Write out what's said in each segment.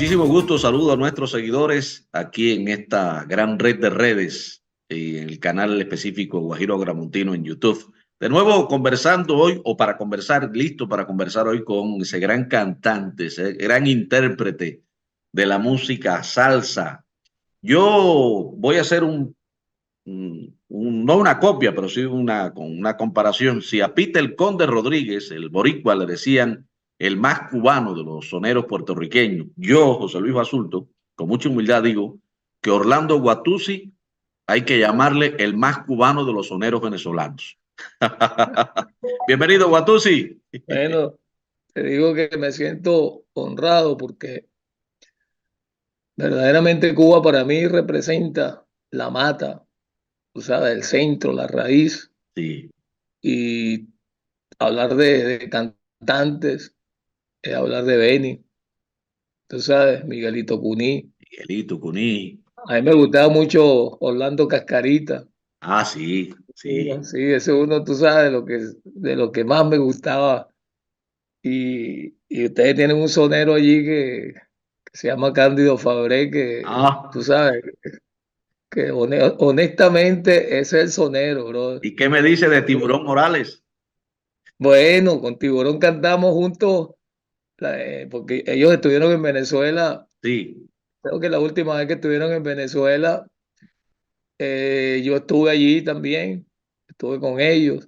muchísimo gusto, saludo a nuestros seguidores aquí en esta gran red de redes y en el canal específico Guajiro Gramontino en YouTube. De nuevo conversando hoy, o para conversar, listo para conversar hoy con ese gran cantante, ese gran intérprete de la música salsa. Yo voy a hacer no una copia, pero sí con una comparación. Si a Peter Conde Rodríguez, el boricua, le decían el más cubano de los soneros puertorriqueños, yo, José Luis Basulto, con mucha humildad digo que Orlando Guatuzzi hay que llamarle el más cubano de los soneros venezolanos. Bienvenido, Guatuzzi. Bueno, te digo que me siento honrado porque verdaderamente Cuba para mí representa la mata, o sea, el centro, la raíz, Sí, y hablar de cantantes, hablar de Beni, tú sabes, Miguelito Cuní. Miguelito Cuní. A mí me gustaba mucho Orlando Cascarita. Ah, sí, sí. Sí, ese uno, tú sabes, de lo que más me gustaba. Y ustedes tienen un sonero allí que se llama Cándido Fabré, que Ah, tú sabes, que honestamente ese es el sonero, bro. ¿y qué me dice de Tiburón Morales? Bueno, con Tiburón cantamos juntos, porque ellos estuvieron en Venezuela. Sí. Creo que la última vez que estuvieron en Venezuela, yo estuve allí también, estuve con ellos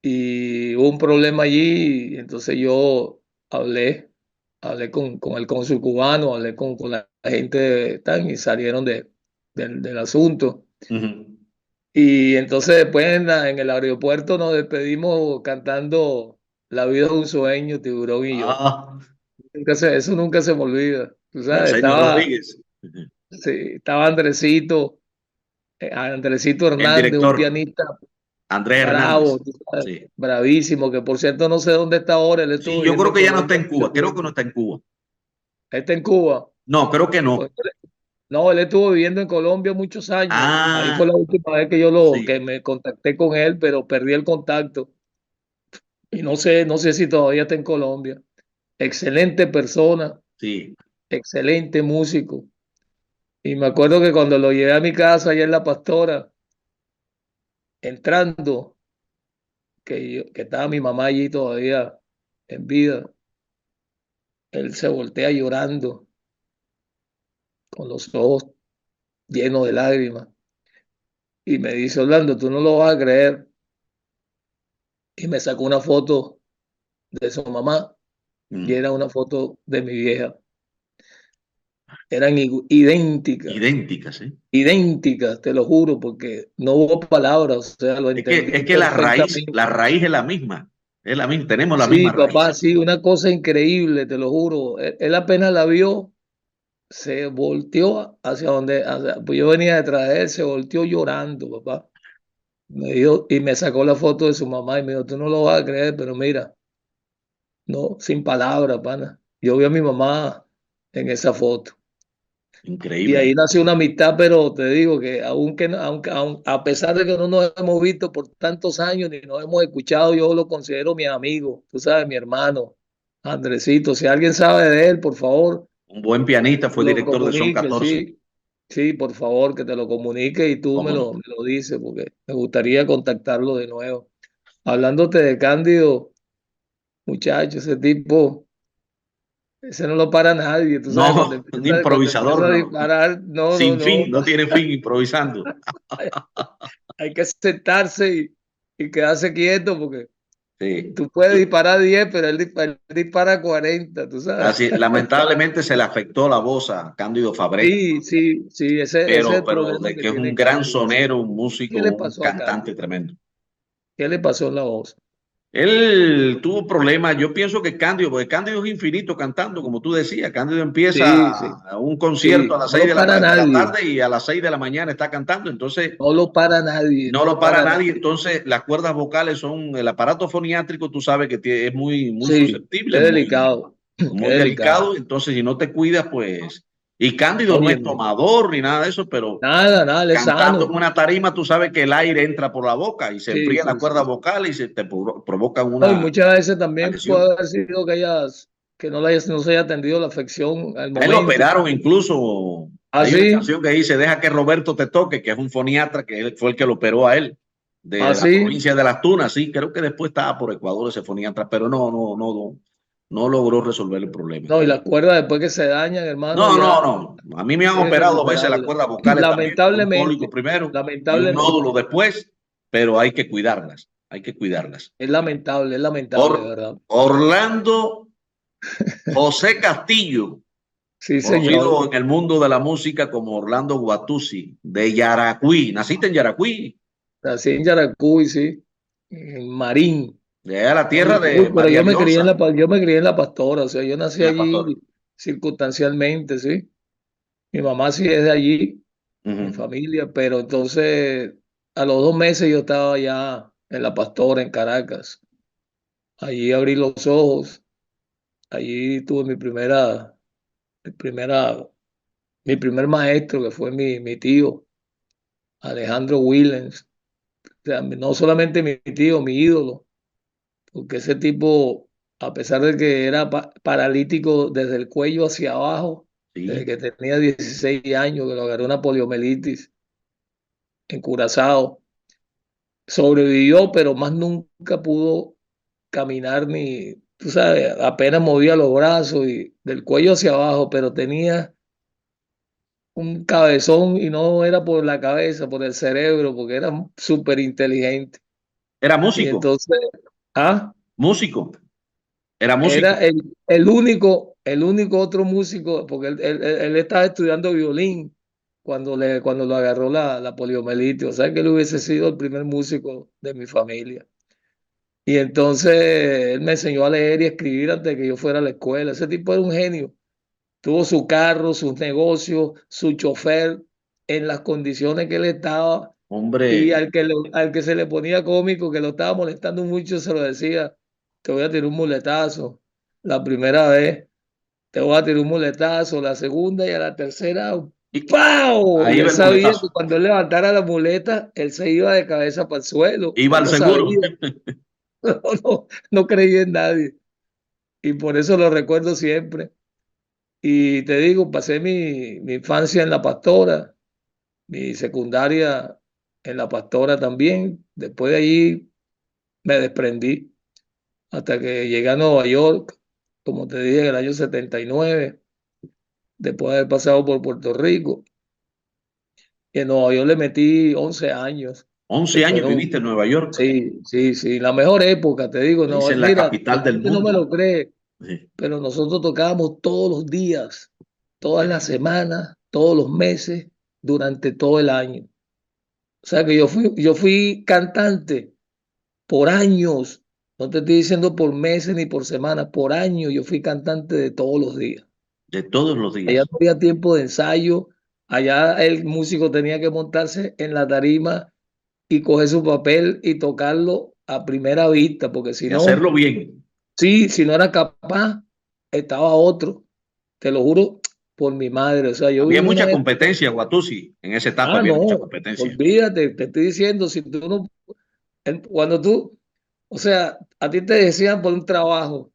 y hubo un problema allí, y entonces yo hablé con el cónsul cubano, hablé con la gente de TAN y salieron del asunto. Ujú. Y entonces después en el aeropuerto nos despedimos cantando La vida es un sueño, Tiburón y yo. Ah, Eso nunca se me olvida. Tú sabes, Arsenio Rodríguez. Ujú. sí, estaba Andresito El Hernández, un director, pianista Andrés bravo, Hernández. tú sabes, Sí. bravísimo, que por cierto no sé dónde está ahora, él Sí, estuvo yo viviendo creo en que ya no está Colombia en mucho Cuba. Creo que tiempo. no está en Cuba. Él está en Cuba. No, creo que Pues, no. no, él estuvo viviendo en Colombia muchos años. Ahí fue Ah, la última vez que que sí, me contacté con él, pero perdí el contacto. Y no sé si todavía está en Colombia. Excelente persona, sí. excelente músico. Y me acuerdo que cuando lo llevé a mi casa allá en La Pastora, entrando, que estaba mi mamá allí todavía en vida, él se voltea llorando, con los ojos llenos de lágrimas. Y me dice, Orlando, tú no lo vas a creer. Y me sacó una foto de su mamá y Mm. era una foto de mi vieja. Eran idénticas, Idénticas, ¿eh? idénticas, te lo juro, porque no hubo palabras, o sea, lo Es entendí que la perfectamente. raíz es la misma. Es la misma. Tenemos la Sí, misma raíz. papá, sí, una cosa increíble, te lo juro. Él apenas la vio, se volteó hacia pues yo venía detrás de él, se volteó llorando, papá. Me dijo, y me sacó la foto de su mamá y me dijo, tú no lo vas a creer, pero mira, no, sin palabras, pana. Yo vi a mi mamá en esa foto. Y Increíble. ahí nació una amistad, pero te digo que a pesar de que no nos hemos visto por tantos años ni nos hemos escuchado, yo lo considero mi amigo, tú sabes, mi hermano, Andresito. Si alguien sabe de él, por favor, Un buen pianista, que fue lo director de Son comunique, 14. sí, sí, por favor, que te lo comunique y tú ¿Cómo no? me lo dices, porque me gustaría contactarlo de nuevo. Hablándote de Cándido, muchacho, ese tipo. Ese no lo para nadie, tú sabes, No, un cuando improvisador, empieza a no. disparar, no, no, Sin no, fin, no tiene fin improvisando. hay, hay que sentarse y quedarse quieto porque Sí. tú puedes disparar 10 pero él dispara 40, tú sabes. Así, lamentablemente se le afectó la voz a Cándido Fabré, Sí, sí, sí, ese es el pero problema de que que es un tiene gran Cándido, sí. sonero, un músico, ¿Qué le un pasó a cantante Cándido? tremendo. ¿Qué le pasó en la voz? Él tuvo problemas, yo pienso que Cándido, porque Cándido es infinito cantando, como tú decías, Cándido empieza Sí, sí, a un concierto a sí, las no 6 lo para de la nadie, tarde y a las 6 de la mañana está cantando, entonces no lo para nadie, no no lo lo para para nadie, nadie. entonces las cuerdas vocales son, el aparato foniátrico, tú sabes que es muy Sí, susceptible, es delicado, es muy delicado. delicado, entonces si no te cuidas, pues, y Cándido no es Óyeme, tomador ni nada de eso, pero nada, nada, él es cantando en sano. una tarima, tú sabes que el aire entra por la boca y se Sí, enfrían las sí, cuerdas sí. vocales y se te provocan No, y una muchas veces también lesión. puede haber sido que que no se haya atendido la afección al A él lo momento. operaron incluso. Hay una Así, canción que dice, deja que Roberto te toque, que es un foniatra que fue el que lo operó a él, de la así. provincia de Las Tunas. Sí, creo que después estaba por Ecuador ese foniatra, pero no logró resolver el problema. No, y las cuerdas después que se dañan, hermano, No, ya no. A mí me han es operado dos veces las irrecuperable. cuerdas vocales también, con un pólipo Lamentablemente, primero y un lamentablemente, nódulo después, pero hay que cuidarlas, hay que cuidarlas. es lamentable, de verdad. Orlando José Castillo, Sí, señor. conocido en el mundo de la música como Orlando Guatuzzi, de Yaracuy. ¿Naciste en Yaracuy? Nací en Yaracuy, sí, en Marín. De allá a la tierra Uy, de pero María Leonza, yo me crié en La Pastora, o sea, yo nací en la pastora. allí circunstancialmente, sí. Mi mamá sí es de allí, mi Ujú. familia, pero entonces a los 2 meses yo estaba ya en La Pastora, en Caracas. Allí abrí los ojos, allí tuve mi primera, mi primer maestro, que fue mi tío, Alejandro Willens. O sea, no solamente mi tío, mi ídolo, porque ese tipo, a pesar de que era paralítico desde el cuello hacia abajo, desde Sí, que tenía 16 años, que lo agarró una poliomielitis en Curazao, sobrevivió, pero más nunca pudo caminar ni, tú sabes, apenas movía los brazos y del cuello hacia abajo, pero tenía un cabezón y no era por la cabeza, por el cerebro, porque era súper inteligente. era Y músico, entonces, ah, músico, era músico. era el único otro músico, porque él estaba estudiando violín cuando lo agarró la poliomielitis, o sea que él hubiese sido el primer músico de mi familia. Y entonces él me enseñó a leer y escribir antes de que yo fuera a la escuela. Ese tipo era un genio. Tuvo su carro, sus negocios, su chofer, en las condiciones que él estaba. Y Hombre, al que se le ponía cómico, que lo estaba molestando mucho, se lo decía, te voy a tirar un muletazo. La primera vez, te voy a tirar un muletazo. La segunda y a la tercera, y ¡pau! Y ahí va él el sabía que muletazo. cuando él levantara la muleta, él se iba de cabeza para el suelo. Iba Él al lo seguro. sabía. No creía en nadie. Y por eso lo recuerdo siempre. Y te digo, pasé mi infancia en La Pastora, mi secundaria en La Pastora también. Después de allí me desprendí hasta que llegué a Nueva York, como te dije, en el año 79, después de haber pasado por Puerto Rico. Y en Nueva York le metí 11 años, que 11 años fueron, viviste en Nueva York. sí, sí, sí, la mejor época, te digo, Le no, dicen la mira, la capital del gente no me mundo. lo cree, Sí. pero nosotros tocábamos todos los días, todas las semanas, todos los meses, durante todo el año. O sea que yo fui cantante por años, no te estoy diciendo por meses ni por semanas, por años yo fui cantante de todos los días. De todos los Allá días. no había tiempo de ensayo, allá el músico tenía que montarse en la tarima y coger su papel y tocarlo a primera vista, porque si Y no, hacerlo bien. sí, si no era capaz, estaba otro, te lo juro por mi madre. O sea, yo Había viví una mucha época, competencia, Guatusi. En esa etapa había mucha no, competencia. olvídate, te estoy diciendo, si tú no, cuando tú, o sea, a ti te decían por un trabajo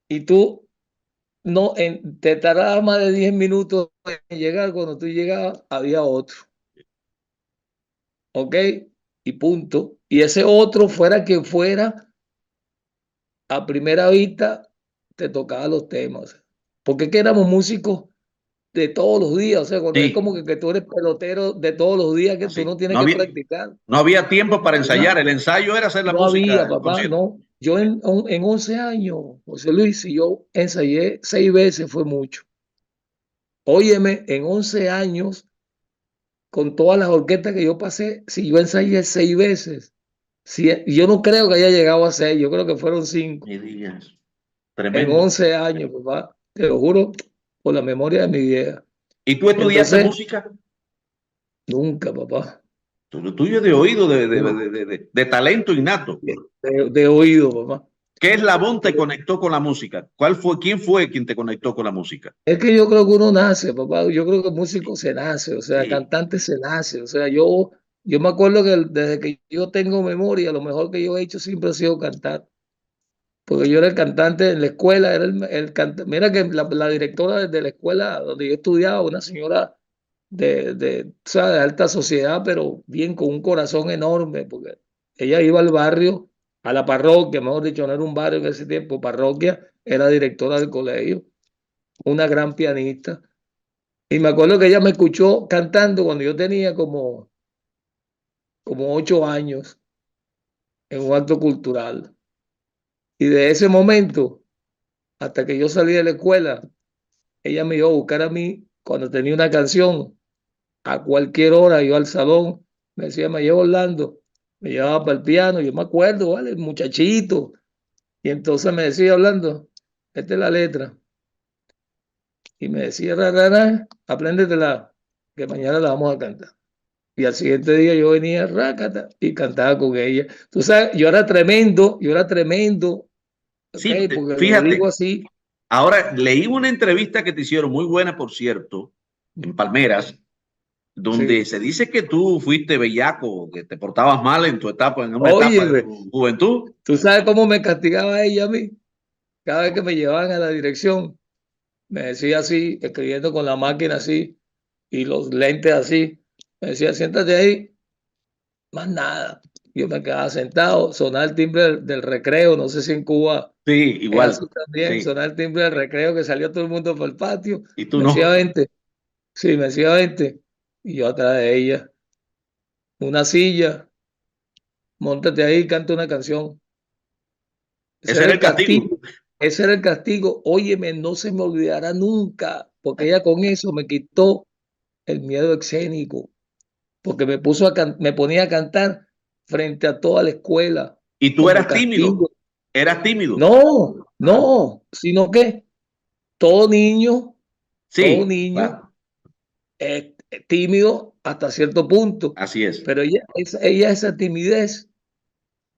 y tú no, te tardabas más de 10 minutos en llegar, cuando tú llegabas, había otro, ¿ok? Y punto. Y ese otro, fuera quien fuera, a primera vista te tocaba los temas. Porque es que éramos músicos de todos los días, o sea, cuando es como Sí, que tú eres pelotero de todos los días, que tú así. no tienes que practicar. No había tiempo para ¿Verdad? ensayar. El ensayo era hacer la No música, había, el papá, concierto. no. Yo en 11 años, José Luis, si yo ensayé 6 veces fue mucho. Óyeme, en 11 años, con todas las orquestas que yo pasé, si yo ensayé 6 veces, si, yo no creo que haya llegado a 6, yo creo que fueron 5. Me digas. En Tremendo. 11 años, papá, te lo juro, por la memoria de mi vieja. ¿Y tú estudiaste Entonces, música? nunca, papá, Lo tuyo es de oído, no, de talento innato. de oído, papá. ¿Qué eslabón te conectó con la música? ¿Quién fue quien te conectó con la música? Es que yo creo que uno nace, papá. Yo creo que músico se nace, o sea, Sí, cantante se nace. O sea, yo me acuerdo que desde que yo tengo memoria, lo mejor que yo he hecho siempre ha sido cantar. porque yo era el cantante en la escuela, era mira que la directora de la escuela donde yo estudiaba, una señora o sea, de alta sociedad, pero bien con un corazón enorme, porque ella iba al barrio, a la parroquia, mejor dicho, no era un barrio en ese tiempo, parroquia, era directora del colegio, una gran pianista. Y me acuerdo que ella me escuchó cantando cuando yo tenía como 8 años en un acto cultural. Y de ese momento, hasta que yo salí de la escuela, ella me iba a buscar a mí cuando tenía una canción. A cualquier hora iba al salón, me decía, me llevo Orlando, me llevaba para el piano, yo me acuerdo, ¿vale? Muchachito. Y entonces me decía Orlando, esta es la letra. Y me decía, ra, ra, ra, apréndetela, que mañana la vamos a cantar. Y al siguiente día yo venía, rácata, y cantaba con ella. Tú sabes, yo era tremendo, ¿ok? Sí, Porque lo digo fíjate, así. ahora leí una entrevista que te hicieron, muy buena por cierto, en Palmeras, donde Sí. se dice que tú fuiste bellaco, que te portabas mal en tu etapa, en una etapa de Óyeme, tu juventud. ¿tú sabes cómo me castigaba ella a mí? Cada vez que me llevaban a la dirección, me decía así, escribiendo con la máquina así, y los lentes así, me decía, siéntate ahí, más nada. Yo me quedaba sentado, sonaba el timbre del recreo, no sé si en Cuba Sí, es así igual, también, sí. sonaba el timbre del recreo que salió todo el mundo por el patio, Y tú me decía no. 20, sí, me decía 20, y yo atrás de ella, una silla, móntate ahí, canta una canción. Ese Ese era era el el castigo. castigo, ese era el castigo. Óyeme, no se me olvidará nunca, porque ella con eso me quitó el miedo escénico, porque me ponía a cantar frente a toda la escuela Y tú como eras tímido. castigo. Eras tímido. No, Ah, no, sino que todo niño, todo sí, niño claro. es tímido hasta cierto punto, Así es. pero ella esa timidez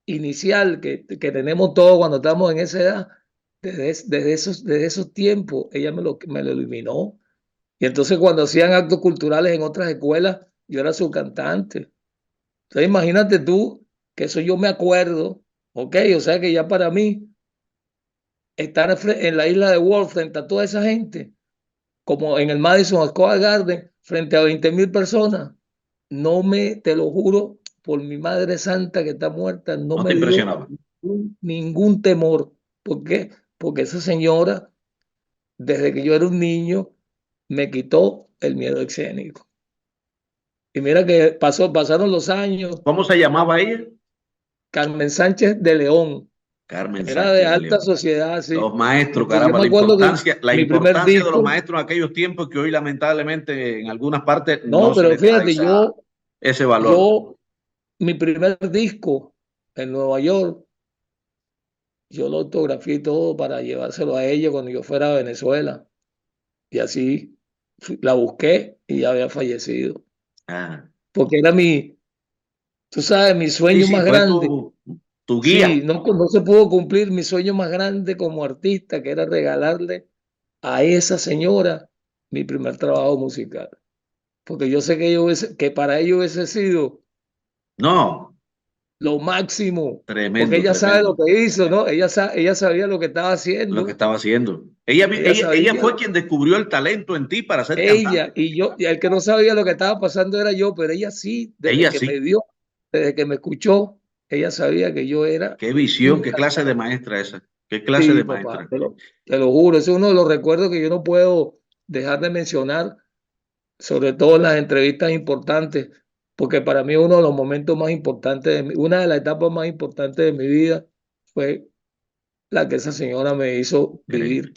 inicial que tenemos todos cuando estamos en esa edad, desde esos tiempos, ella me lo eliminó. Y entonces cuando hacían actos culturales en otras escuelas, yo era su cantante. Entonces imagínate tú que eso yo me acuerdo, ¿ok? O sea que ya para mí, estar en la isla de Wolf frente a toda esa gente, como en el Madison Square Garden, frente a 20.000 personas, te lo juro, por mi madre santa que está muerta, no No te me dio impresionaba. ningún temor. ¿Por qué? Porque esa señora, desde que yo era un niño, me quitó el miedo escénico. Y mira que pasaron los años. ¿Cómo se llamaba ella? Carmen Sánchez de León, Carmen era de Sánchez de alta León. sociedad, sí. Los maestros, Entonces yo caramba, me acuerdo que la mi primer importancia de los disco, maestros en aquellos tiempos que hoy lamentablemente en algunas partes no, no se pero les da fíjate, ese valor. yo, mi primer disco en Nueva York, yo lo autografié y todo para llevárselo a ella cuando yo fuera a Venezuela. Y así la busqué y ya había fallecido. Ah, Porque era tú sabes, mi sí, sueño sí, más fue grande. tu Sí, guía. no se pudo cumplir mi sueño más grande como artista, que era regalarle a esa señora mi primer trabajo musical. Porque yo sé que para ello hubiese sido No, lo máximo, porque tremendo, ella sabe lo tremendo que hizo, ¿no? Ella sabía lo que estaba lo que haciendo, estaba haciendo. ella Ella sabía, fue quien descubrió el talento en ti para ser ella cantante. y yo, y el que no sabía lo que estaba pasando era yo, pero ella sí, desde Ella que me sí. vio, desde que me escuchó, ella sabía que yo era Qué visión, un qué clase de cantante. maestra esa. Qué clase Sí, de papá, maestra. te lo juro, ese es uno de los recuerdos que yo no puedo dejar de mencionar, sobre todo en las entrevistas importantes, porque para mí uno de los momentos más importantes, una de las etapas más importantes de mi vida fue la que esa señora me hizo Increíble. vivir.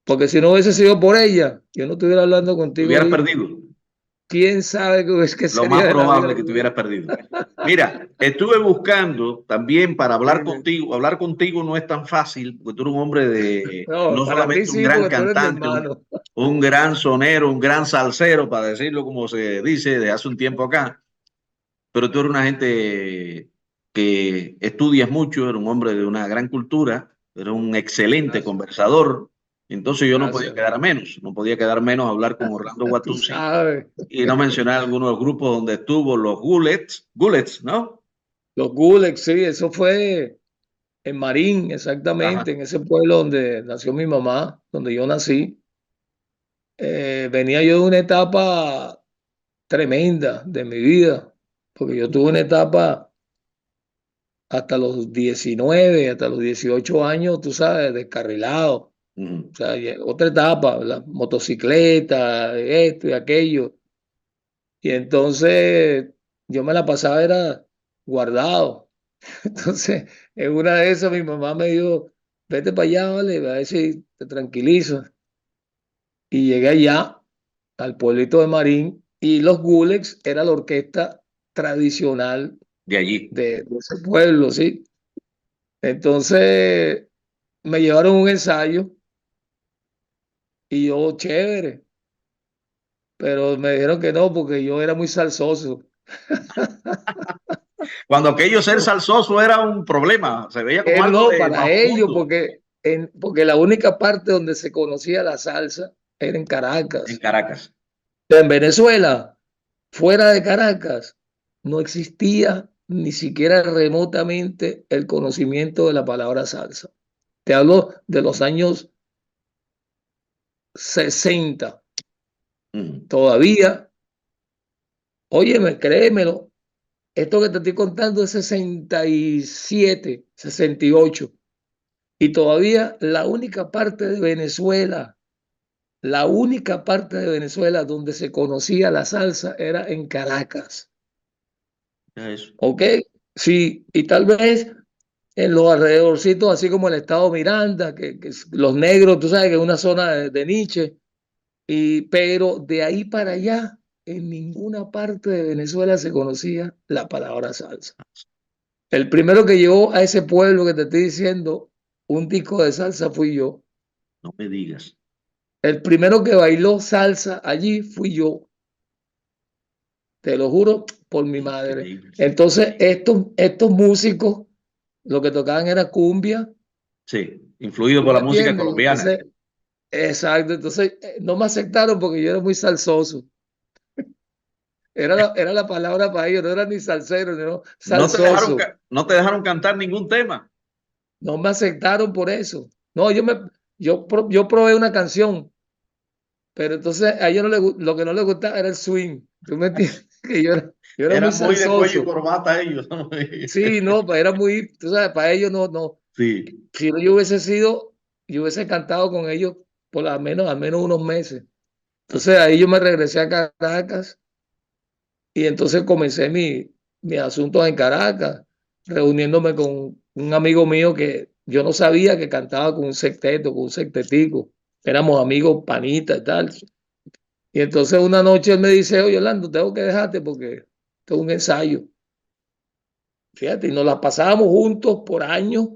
Porque si no hubiese sido por ella, yo no estuviera hablando Te contigo hubieras ahorita. perdido. ¿Quién sabe qué Lo más sería de la vida probable que te mía? hubieras perdido. Mira, estuve buscando también para hablar Dime. contigo. Hablar contigo no es tan fácil, porque tú eres un hombre de, No, no para ti solamente un sí, gran porque tú eres mi cantante, hermano. un gran sonero, un gran salsero, para decirlo como se dice de hace un tiempo acá, pero tú eres una gente que estudias mucho, eres un hombre de una gran cultura, eres un excelente Gracias, conversador. Entonces yo no podía gracias. quedar a menos, no podía quedar menos a hablar con Orlando Tú Guatuzzi sabes. y no mencionar algunos de los grupos donde estuvo los Gullets, ¿no? Los Gulex, sí, eso fue. en Marín, Ajá. exactamente, en ese pueblo donde nació mi mamá, donde yo nací. Venía yo de una etapa tremenda de mi vida, porque yo tuve una etapa hasta los 19, hasta los 18 años, tú sabes, descarrilado. Ujú. O sea, otra etapa, la motocicleta, esto y aquello. Y entonces yo me la pasaba, era guardado. Entonces, en una de esas mi mamá me dijo, vete para allá, vale, a ver si te tranquilizas. Y llegué allá, al pueblito de Marín, y los Gulex era la orquesta tradicional De allí. de ese pueblo, ¿sí? Entonces, me llevaron un ensayo y yo, chévere, pero me dijeron que no, porque yo era muy salsoso. Cuando aquello ser salsoso era un problema, se veía como algo No, de para ellos, vagabundo porque la única parte donde se conocía la salsa era en en Caracas. Caracas. En Venezuela, fuera de Caracas, no existía ni siquiera remotamente el conocimiento de la palabra salsa. Te hablo de los años 60. Ujú. Todavía, óyeme, créemelo, esto que te estoy contando es 67, 68. Y todavía la única parte de Venezuela, la única parte de Venezuela donde se conocía la salsa era en Caracas. Ya eso. ¿Ok? Sí, y tal vez en los alrededorcitos, así como el estado Miranda, los negros, tú sabes que es una zona de Nietzsche, pero de ahí para allá, en ninguna parte de Venezuela se conocía la palabra salsa. El primero que llegó a ese pueblo que te estoy diciendo, un disco de salsa fui yo. No me digas. El primero que bailó salsa allí fui yo, te lo juro por mi madre. Increíble. Entonces, estos músicos, lo que tocaban era cumbia, Sí, influido ¿tú por me la música entiendes? colombiana. Entonces, exacto, entonces no me aceptaron porque yo era muy salsoso. Era la palabra para ellos, no era ni salsero, no, salsoso. No te dejaron cantar ningún tema. No me aceptaron por eso. No, yo probé una canción, pero entonces a ellos no lo que no les gustaba era el swing. ¿Tú me entiendes? Que yo era muy Eran muy de cuello y salsoso. corbata ellos, ¿no? Sí, no, pues era muy, tú sabes, para ellos no, no. Sí. Si no yo hubiese cantado con ellos por al menos unos meses. Entonces ahí yo me regresé a Caracas y entonces comencé mis asuntos en Caracas, reuniéndome con un amigo mío que yo no sabía que cantaba con un sexteto, con un sextetico. Éramos amigos, panitas y tal. Y entonces una noche él me dice, oye, Orlando, tengo que dejarte porque esto es un ensayo. Fíjate, y nos la pasábamos juntos por años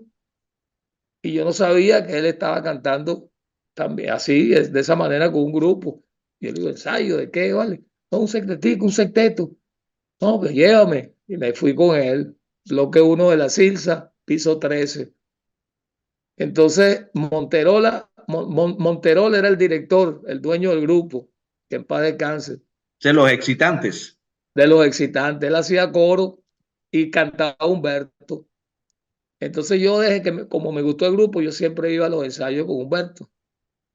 y yo no sabía que él estaba cantando también así, de esa manera con un grupo. Y yo le digo, ¿ensayo de qué, vale? No, un sextetico, un sexteto. No, pues llévame. Y me fui con él. Bloque uno de la Silsa, piso 13. Entonces, Monterola era el director, el dueño del grupo, que en paz descanse, De los excitantes. de los excitantes. Él hacía coro y cantaba Humberto. Entonces yo desde que, como me gustó el grupo, yo siempre iba a los ensayos con Humberto.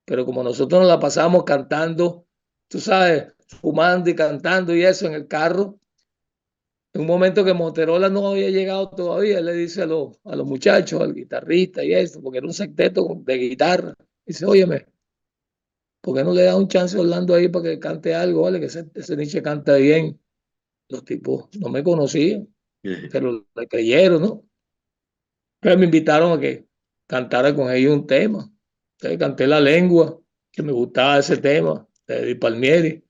Pero como nosotros nos la pasábamos cantando, tú sabes, fumando y cantando y eso en el carro, en un momento que Monterola no había llegado todavía, él le dice a los muchachos, al guitarrista y eso, porque era un sexteto de guitarra, dice, óyeme, ¿por qué no le da un chance a Orlando ahí para que cante algo, vale? Que ese Nietzsche canta bien. Los tipos no me conocían, pero le creyeron, ¿no? Entonces me invitaron a que cantara con ellos un tema. Entonces canté La Lengua, que me gustaba ese tema, de Di Palmieri.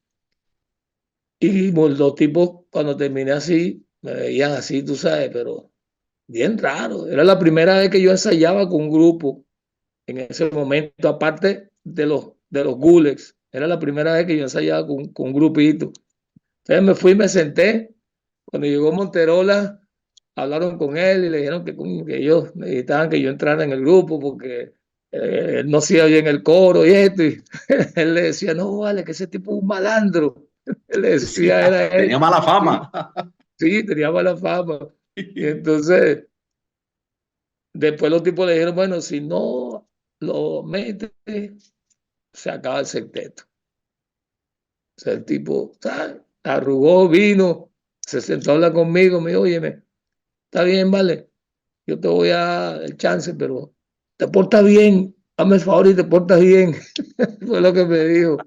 Y pues, los tipos, cuando terminé así, me veían así, tú sabes, pero bien raro. Era la primera vez que yo ensayaba con un grupo en ese momento, aparte de los Gulex. Era la primera vez que yo ensayaba con un grupito. Entonces me fui y me senté. Cuando llegó Monterola, hablaron con él y le dijeron que ellos necesitaban que yo entrara en el grupo porque él no hacía bien el coro y esto. Y él le decía, no, vale, que ese tipo es un malandro. Él le decía, Decía, era tenía él. mala Sí, fama. sí, tenía mala fama. Y entonces Después los tipos le dijeron, bueno, si no lo mete, se acaba el septeto. O sea, el tipo arrugó, vino, se sentó a hablar conmigo, me dijo, oye, está bien, vale, yo te voy a dar el chance, pero te portas bien, hazme el favor y te portas bien. Fue lo que me dijo.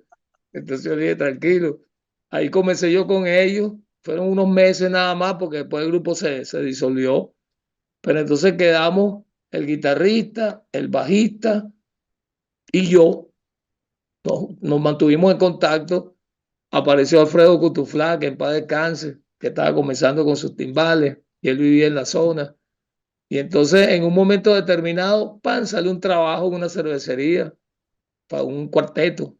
Entonces yo le dije, tranquilo. Ahí comencé yo con ellos. Fueron unos meses nada más porque después el grupo se disolvió. Pero entonces quedamos el guitarrista, el bajista y yo. Nos mantuvimos en contacto. Apareció Alfredo Cutuflá, que en paz descanse, que estaba comenzando con sus timbales y él vivía en la zona. Y entonces en un momento determinado, pan, salió un trabajo en una cervecería para un cuarteto.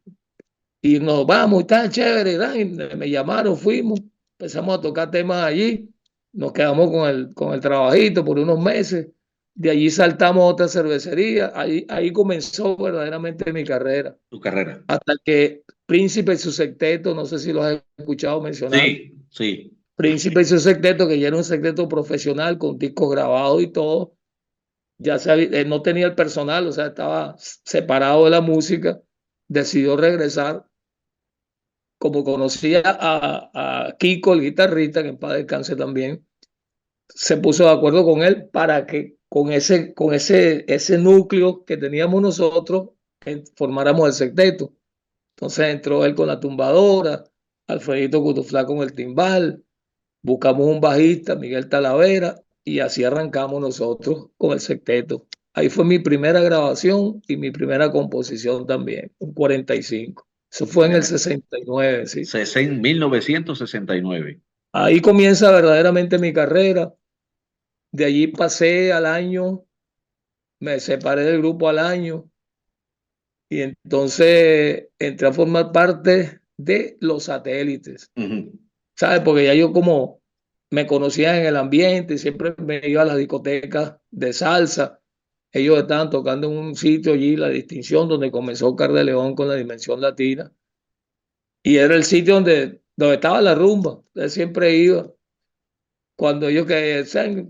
Y nos vamos, y está chévere, ¿verdad? Y me llamaron, fuimos, empezamos a tocar temas allí, nos quedamos con el trabajito por unos meses, de allí saltamos a otra cervecería, ahí comenzó verdaderamente mi carrera, Tu carrera. hasta que Príncipe y su sexteto, no sé si lo has escuchado mencionar, Sí, sí. Príncipe y su sexteto, que ya era un sexteto profesional con discos grabados y todo, ya no tenía el personal, o sea, estaba separado de la música, decidió regresar como conocía a Kiko, el guitarrista, que en paz descanse también, se puso de acuerdo con él para que ese núcleo que teníamos nosotros, que formáramos el sexteto. Entonces entró él con la tumbadora, Alfredito Cutuflá con el timbal, buscamos un bajista, Miguel Talavera, y así arrancamos nosotros con el sexteto. Ahí fue mi primera grabación y mi primera composición también, un 45. Eso fue en el Tremendo. 69, ¿sí? 1969. Ahí comienza verdaderamente mi carrera. De allí pasé al año, me separé del grupo al año y entonces entré a formar parte de los satélites, Ujú. ¿sabes? Porque ya yo como me conocía en el ambiente, siempre me iba a las discotecas de salsa. Ellos estaban tocando en un sitio allí, La Distinción, donde comenzó Oscar de León con la Dimensión Latina. Y era el sitio donde estaba la rumba. Entonces siempre iba. Cuando ellos que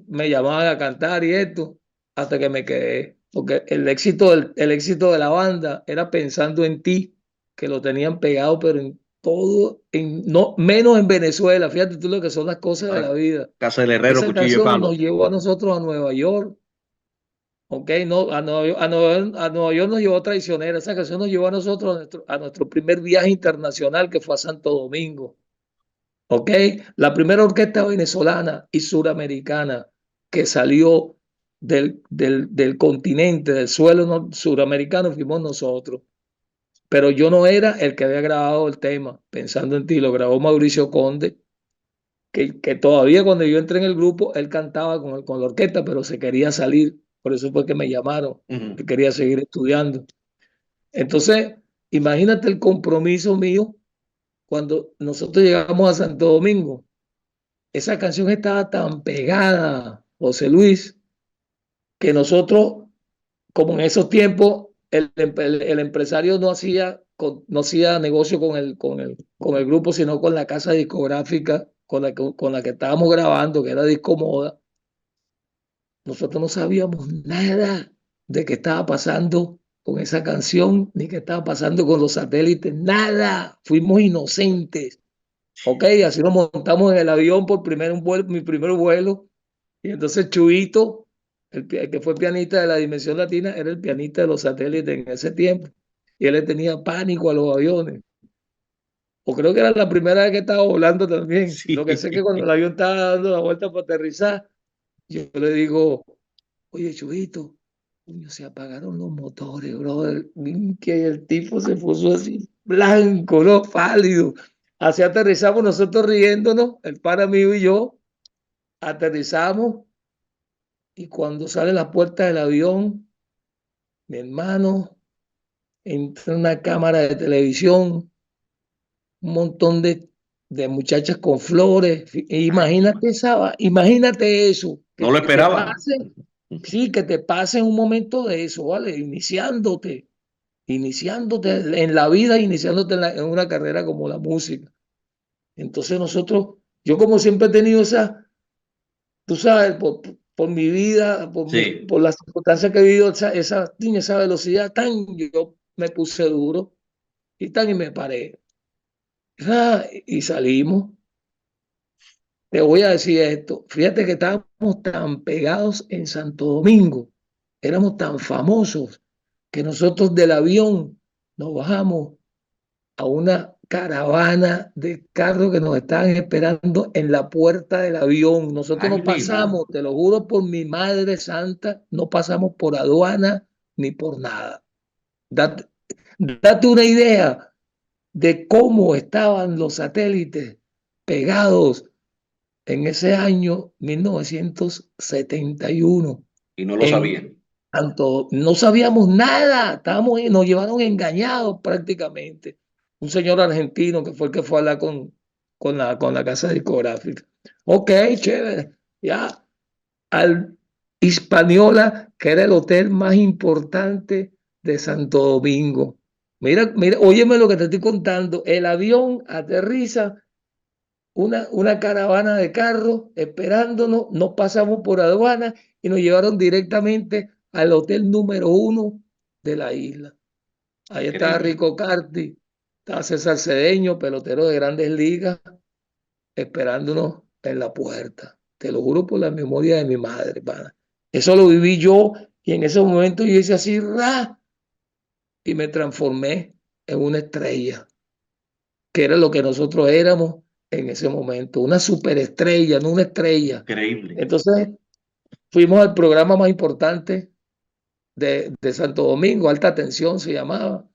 me llamaban a cantar y esto, hasta que me quedé, porque el éxito de la banda era Pensando en Ti, que lo tenían pegado, pero en todo, no, menos en Venezuela, fíjate tú lo que son las cosas de Ah, la vida. Casa del Herrero, Esa Cuchillo de canción nos Palo. llevó a nosotros a Nueva York, ¿ok? No, a Nueva York nos llevó traicionera, esa canción nos llevó a nosotros a nuestro primer viaje internacional que fue a Santo Domingo. ¿Ok? La primera orquesta venezolana y suramericana que salió del continente, del suelo suramericano, fuimos nosotros. Pero yo no era el que había grabado el tema, Pensando en Ti, lo grabó Mauricio Conde, que todavía cuando yo entré en el grupo, él cantaba con la orquesta, pero se quería salir, por eso fue que me llamaron, que Ujú. quería seguir estudiando. Entonces, imagínate el compromiso mío cuando nosotros llegamos a Santo Domingo. Esa canción estaba tan pegada, José Luis, que nosotros, como en esos tiempos, el empresario no hacía negocio con el grupo, sino con la casa discográfica con la que estábamos grabando, que era Discomoda. Nosotros no sabíamos nada de qué estaba pasando con esa canción, ni qué estaba pasando con los satélites, nada. Fuimos inocentes. Ok, así nos montamos en el avión mi primer vuelo. Y entonces Chuito, el que fue pianista de la Dimensión Latina, era el pianista de los satélites en ese tiempo. Y él le tenía pánico a los aviones. O creo que era la primera vez que estaba volando también. Sí. Lo que sé es que cuando el avión estaba dando la vuelta para aterrizar, yo le digo, oye, Chuito, coño, se apagaron los motores, brother. Que el tipo se puso así blanco, ¿no? Pálido. Así aterrizamos nosotros riéndonos, el pana mío y yo, aterrizamos y cuando sale la puerta del avión, mi hermano entra en una cámara de televisión, un montón de muchachas con flores. Imagínate eso, No lo que te esperaban. pase, sí, que te pase en un momento de eso, ¿vale? Iniciándote en la vida, iniciándote en una carrera como la música. Entonces yo como siempre he tenido esa, tú sabes, por mi vida, Sí. por las circunstancias que he vivido, esa velocidad, yo me puse duro y me paré. Y salimos. Te voy a decir esto. Fíjate que estábamos tan pegados en Santo Domingo, éramos tan famosos que nosotros del avión nos bajamos a una caravana de carros que nos estaban esperando en la puerta del avión. Nosotros Ay, no mi madre. pasamos, te lo juro por mi madre santa, no pasamos por aduana ni por nada. Date, date una idea de cómo estaban los satélites pegados en ese año 1971. Y no lo En sabían. tanto, no sabíamos nada, nos llevaron engañados prácticamente. Un señor argentino que fue el que fue a hablar con la casa discográfica. Ok, chévere. Ya, al Hispaniola, que era el hotel más importante de Santo Domingo. Mira, mira, óyeme lo que te estoy contando. El avión aterriza, una caravana de carros esperándonos, nos pasamos por aduana y nos llevaron directamente al hotel número 1 de la isla. Ahí estaba Increíble. Rico Carti, estaba César Cedeño, pelotero de Grandes Ligas, esperándonos en la puerta. Te lo juro por la memoria de mi madre, pana. Eso lo viví yo y en ese momento yo hice así, ra, y me transformé en una estrella, que era lo que nosotros éramos en ese momento, una superestrella, no una estrella. Increíble. Entonces fuimos al programa más importante de Santo Domingo, Alta Tensión se llamaba.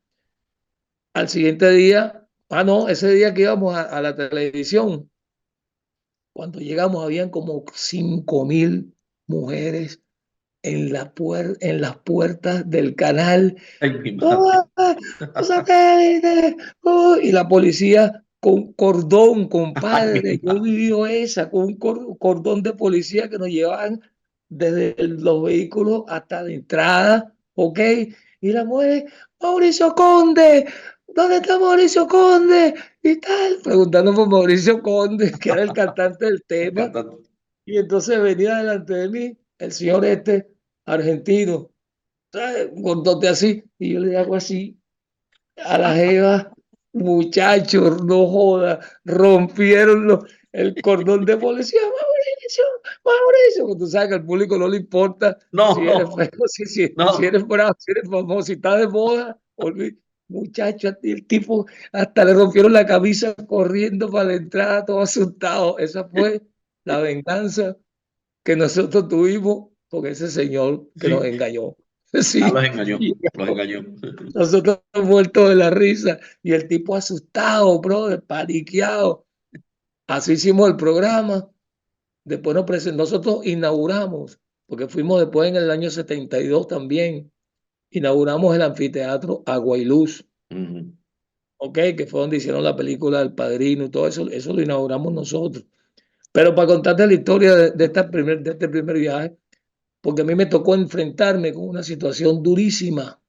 Al siguiente día, no, ese día que íbamos a la televisión, cuando llegamos habían como 5.000 mujeres en las puertas del canal. Ay, mi madre. ¡Ah! ¡Los satélites! Y la policía con cordón, Ay, mi compadre. Yo madre. viví esa, con un cordón de policía que nos llevaban desde los vehículos hasta la entrada, ¿ok? Y la mujer, Mauricio Conde, ¿dónde está Mauricio Conde? Y tal, preguntando por Mauricio Conde, que era el cantante del El tema. cantante. Y entonces venía delante de mí el señor argentino, ¿sabes? Un gordote así, y yo le hago así a la jeva, muchachos, no joda, rompieron el cordón de policía, Mauricio, Mauricio, porque tú sabes que al público no le importa si eres No, feo, si no. eres bravo, si eres famoso, si estás de moda, muchacho, el tipo hasta le rompieron la camisa corriendo para la entrada, todo asustado. Esa fue la venganza que nosotros tuvimos con ese señor que nos Sí. engañó. Ah, Sí, los engañó. y Los engañó. nosotros muertos de la risa y el tipo asustado, brother, paniqueado. Así hicimos el programa. Después nosotros inauguramos, porque fuimos después en el año 72 también, inauguramos el anfiteatro Agua y Luz, Ujú. ¿ok? Que fue donde hicieron la película del Padrino y todo eso, eso lo inauguramos nosotros. Pero para contarte la historia de este primer viaje, porque a mí me tocó enfrentarme con una situación durísima,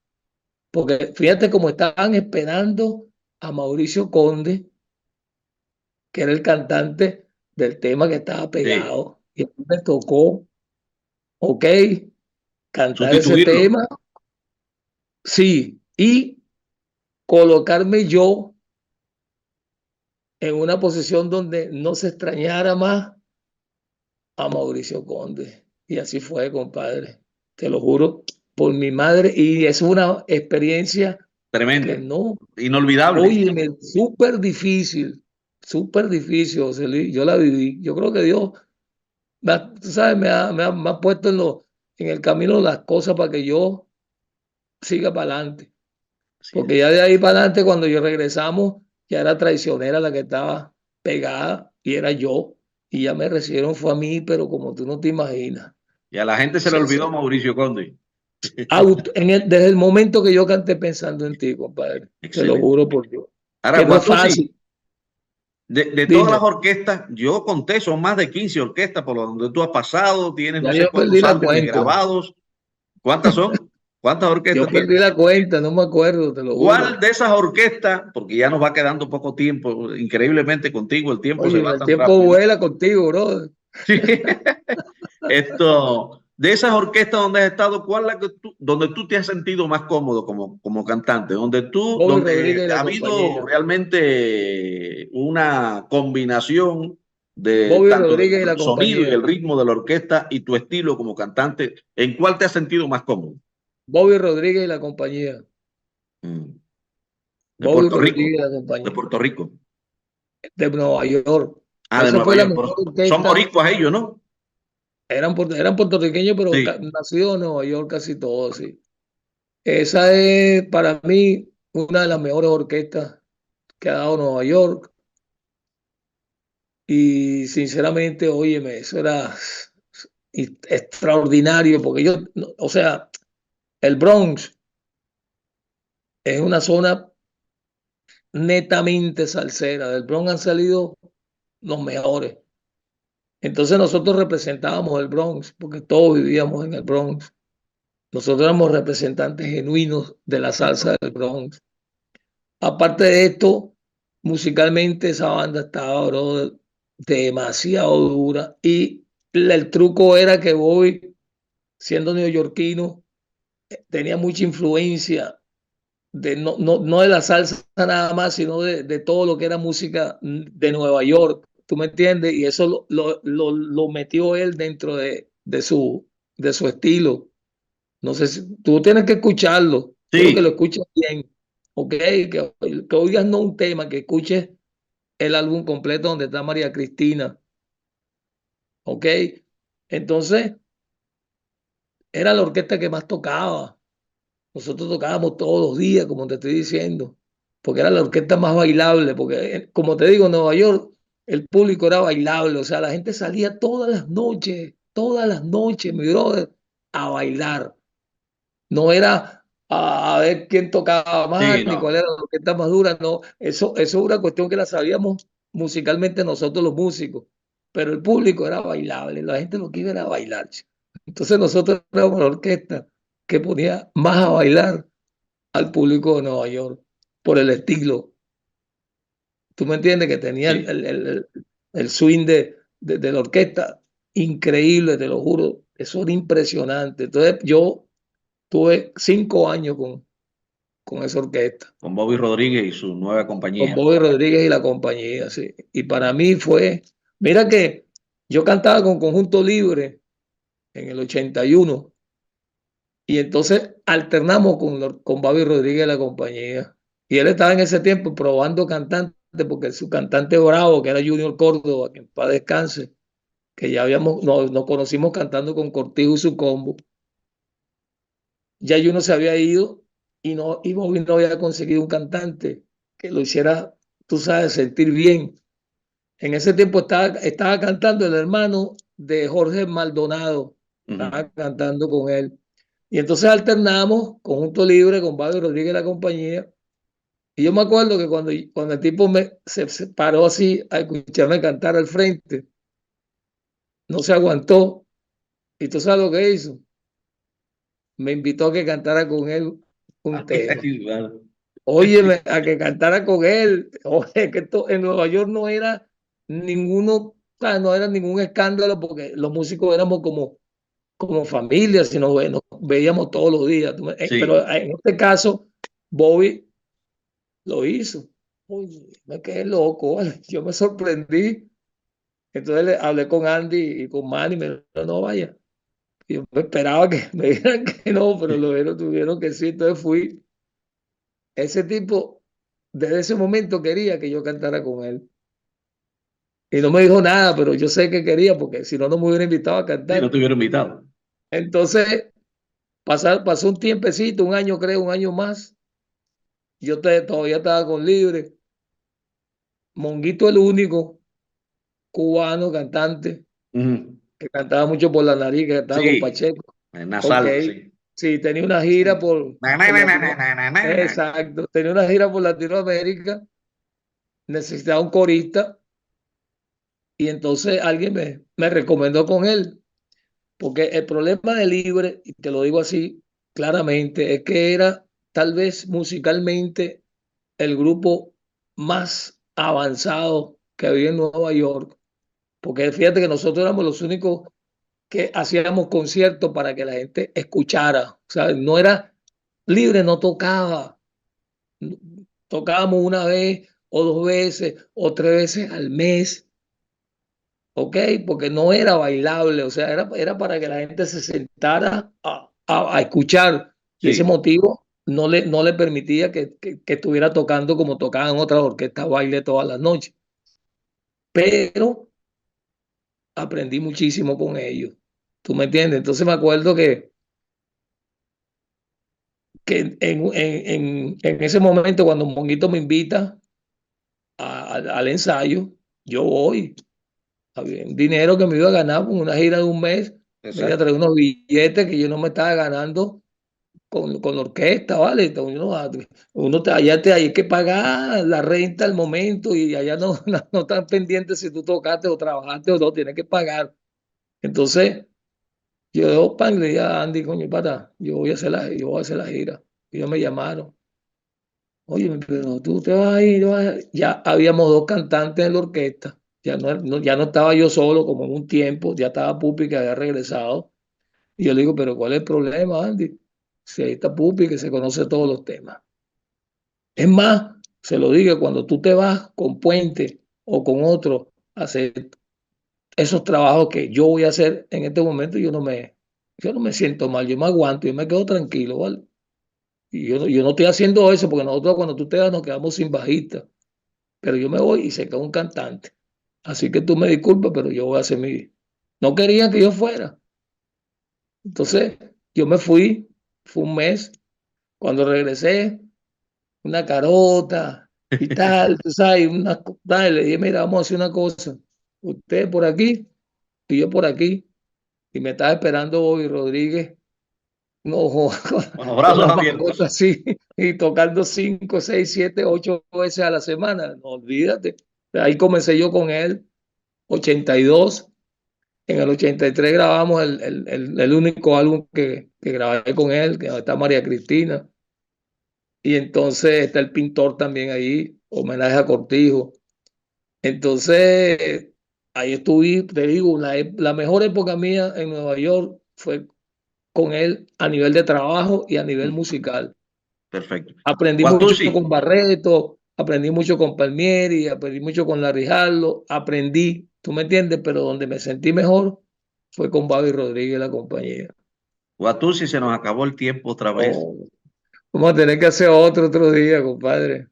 porque fíjate cómo estaban esperando a Mauricio Conde, que era el cantante del tema que estaba Sí. pegado, y a mí me tocó, ok, cantar ese Sustituirlo. tema, sí, y colocarme yo en una posición donde no se extrañara más a Mauricio Conde. Y así fue, compadre, te lo juro, por mi madre, y es una experiencia que Tremenda. no. Inolvidable. Oye, súper difícil, José Luis. Yo la viví. Yo creo que Dios, tú sabes, me ha puesto en el camino las cosas para que yo siga para adelante. Así es. Porque ya de ahí para adelante, cuando yo regresamos, ya era traicionera la que estaba pegada y era yo. Y ya me recibieron, fue a mí, pero como tú no te imaginas. Y a la gente se le olvidó Mauricio Conde. Desde el momento que yo canté pensando en ti, compadre, te lo Excelente. juro por Dios, Ahora, que no es Guatusi, fácil. de todas las Dime. orquestas, yo conté, son más de 15 orquestas por donde tú has pasado, tienes no Ya sé yo perdí cuántos la álbumes cuenta. grabados. ¿Cuántas son? ¿Cuántas Yo orquestas perdí tienes? la cuenta, no me acuerdo, te lo ¿Cuál juro. de esas orquestas, porque ya nos va quedando poco tiempo, increíblemente contigo, el tiempo se Oye, va el tan tiempo rápido? vuela contigo, bro. Sí. De esas orquestas donde has estado, ¿cuál es la que donde tú te has sentido más cómodo como cantante? Bobby Donde Rodríguez y ha la habido compañía. realmente una combinación de Bobby tanto del Rodríguez y la sonido y compañía. el ritmo de la orquesta y tu estilo como cantante, ¿en cuál te has sentido más cómodo? Bobby Rodríguez y la compañía. Mm. De Bobby Puerto Rodríguez y Rico, la de compañía. Puerto Rico. De Nueva York. Ah, de Esa Nueva fue la York. mejor Son orquesta. boricuas ellos, ¿no? Eran puertorriqueños, pero Sí. nacidos en Nueva York casi todos, sí. Esa es para mí una de las mejores orquestas que ha dado Nueva York. Y sinceramente, óyeme, eso era extraordinario, porque yo, o sea, el Bronx es una zona netamente salsera. Del Bronx han salido los mejores. Entonces nosotros representábamos el Bronx, porque todos vivíamos en el Bronx. Nosotros éramos representantes genuinos de la salsa del Bronx. Aparte de esto, musicalmente esa banda estaba, bro, demasiado dura. Y el truco era que Bobby, siendo neoyorquino, tenía mucha influencia de no de la salsa nada más, sino de todo lo que era música de Nueva York. ¿Tú me entiendes? Y eso lo metió él dentro de su estilo. No sé si tú tienes que escucharlo. Quiero que lo Sí, escuches bien. ¿Ok? Que oigas no un tema, que escuches el álbum completo donde está María Cristina. ¿Ok? Entonces, era la orquesta que más tocaba. Nosotros tocábamos todos los días, como te estoy diciendo, porque era la orquesta más bailable, porque como te digo, en Nueva York el público era bailable, o sea, la gente salía todas las noches, mi brother, a bailar. No era a ver quién tocaba más, sí, ni cuál no. era la orquesta más dura, no, eso es una cuestión que la sabíamos musicalmente nosotros los músicos, pero el público era bailable, la gente lo que iba era bailar. Chico. Entonces nosotros éramos la orquesta que ponía más a bailar al público de Nueva York por el estilo. ¿Tú me entiendes? Que tenía Sí. el swing de la orquesta increíble, te lo juro. Eso era impresionante. Entonces yo tuve 5 años con esa orquesta, Con Bobby Rodríguez y su nueva con compañía. Bobby Rodríguez y la compañía, sí. Y para mí fue, mira que yo cantaba con Conjunto Libre en el 81 y entonces alternamos con Bobby Rodríguez y la compañía. Y él estaba en ese tiempo probando cantantes, porque su cantante bravo, que era Junior Córdoba, que en paz descanse, que ya nos conocimos cantando con Cortijo y su combo. Ya Juno se había ido y Bobby no había conseguido un cantante que lo hiciera, tú sabes, sentir bien. En ese tiempo estaba cantando el hermano de Jorge Maldonado, Ujú. estaba cantando con él. Y entonces alternamos Conjunto Libre con Pablo Rodríguez y la compañía. Y yo me acuerdo que cuando el tipo se paró así a escucharme cantar al frente, no se aguantó. ¿Y tú sabes lo que hizo? Me invitó a que cantara con él un tema. Claro. Óyeme, a que cantara con él. Oye, que esto en Nueva York no era ninguno, o sea, no era ningún escándalo porque los músicos éramos como familia, si nos veíamos todos los días. Sí, Pero en este caso, Bobby lo hizo. Oye, me quedé loco, ¿vale? Yo me sorprendí. Entonces hablé con Andy y con Manny, me dijeron, no vaya. Yo me esperaba que me dijeran que no, pero luego tuvieron que sí. Entonces fui. Ese tipo, desde ese momento quería que yo cantara con él. Y no me dijo nada, pero yo sé que quería porque si no, no me hubiera invitado a sí, no cantar. te hubiera invitado. Entonces, pasó un tiempecito, un año creo, un año más. Todavía estaba con Libre. Monguito el único cubano cantante Ujú. que cantaba mucho por la nariz, que cantaba con Sí, Pacheco. Ok. nasal, sí. Sí, tenía una gira Na, na, por na, na, na, na, na, na, na. Exacto. Tenía una gira por Latinoamérica. Necesitaba un corista y entonces alguien me recomendó con él. Porque el problema de Libre, y te lo digo así claramente, es que era tal vez musicalmente el grupo más avanzado que había en Nueva York. porque fíjate que nosotros éramos los únicos que hacíamos conciertos para que la gente escuchara. O sea, no era libre, no tocaba. Tocábamos una vez o dos veces o tres veces al mes, ¿ok? Porque no era bailable, o sea, era para que la gente se sentara a escuchar. Y ese Sí, motivo no le permitía que estuviera tocando como tocaban otras orquestas baile todas las noches. Pero aprendí muchísimo con ellos. ¿Tú me entiendes? Entonces me acuerdo que en ese momento, cuando Monguito me invita al ensayo, yo voy. Había un dinero que me iba a ganar con una gira de un mes. Me iba a exacto. traer unos billetes que yo no me estaba ganando con la orquesta, ¿vale? Entonces, allá hay que pagar la renta al momento y allá no están pendientes si tú tocaste o trabajaste o no, tienes que pagar. Entonces, yo pan, le dije a Andy, coño, para, yo voy a hacer la gira. Y ellos me llamaron. Oye, pero tú te vas a ir, ya habíamos dos cantantes en la orquesta. Ya no estaba yo solo como en un tiempo, ya estaba Pupi que había regresado. Y yo le digo, pero ¿cuál es el problema, Andy? Si ahí está Pupi que se conoce todos los temas. Es más, se lo digo, cuando tú te vas con Puente o con otro a hacer esos trabajos que yo voy a hacer en este momento, yo no me siento mal, yo me aguanto, yo me quedo tranquilo, ¿vale? Y yo no estoy haciendo eso porque nosotros cuando tú te vas nos quedamos sin bajista, pero yo me voy y se queda un cantante. Así que tú me disculpas, pero yo voy a hacer mi... No querían que yo fuera. Entonces, yo me fui, fue un mes. Cuando regresé, una carota y tal, tú sabes, tal, le dije, mira, vamos a hacer una cosa. Usted por aquí y yo por aquí. Y me estaba esperando Bobby Rodríguez, no, Con los con brazos la abiertos. macota así y tocando 5, 6, 7, 8 veces a la semana. No olvídate. Ahí comencé yo con él, 82. En el 83 grabamos el único álbum que grabé con él, que está María Cristina. Y entonces está el pintor también ahí, homenaje a Cortijo. Entonces, ahí estuve, te digo, la mejor época mía en Nueva York fue con él a nivel de trabajo y a nivel Mm, musical. perfecto. Aprendí mucho Guatusi, con Barreto, aprendí mucho con Palmieri, aprendí mucho con Larry Harlow, aprendí, tú me entiendes, pero donde me sentí mejor fue con Bobby Rodríguez y la compañía. Guatusi, se nos acabó el tiempo otra vez. Oh, vamos a tener que hacer otro día, compadre.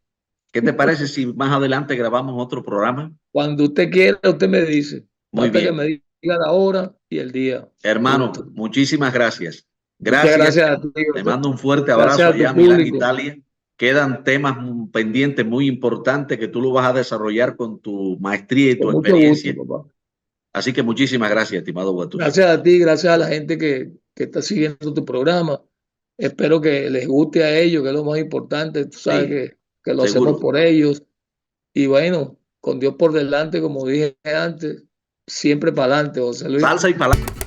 ¿Qué te parece si más adelante grabamos otro programa? Cuando usted quiera, usted me dice. Muy Basta que me bien. diga la hora y el día. Hermano, Punto. muchísimas gracias. Muchas Gracias. gracias a ti, Te mando un fuerte gracias abrazo a tu allá a Milán, público. Italia. Quedan temas pendientes muy importantes que tú lo vas a desarrollar con tu maestría y tu Con mucho gusto, experiencia. papá. Así que muchísimas gracias, estimado Guatusi. Gracias a ti, gracias a la gente que está siguiendo tu programa. Espero que les guste a ellos, que es lo más importante. Tú sabes Sí, que lo hacemos seguro. por ellos. Y bueno, con Dios por delante, como dije antes, siempre para adelante, José Luis. Salsa y palabra.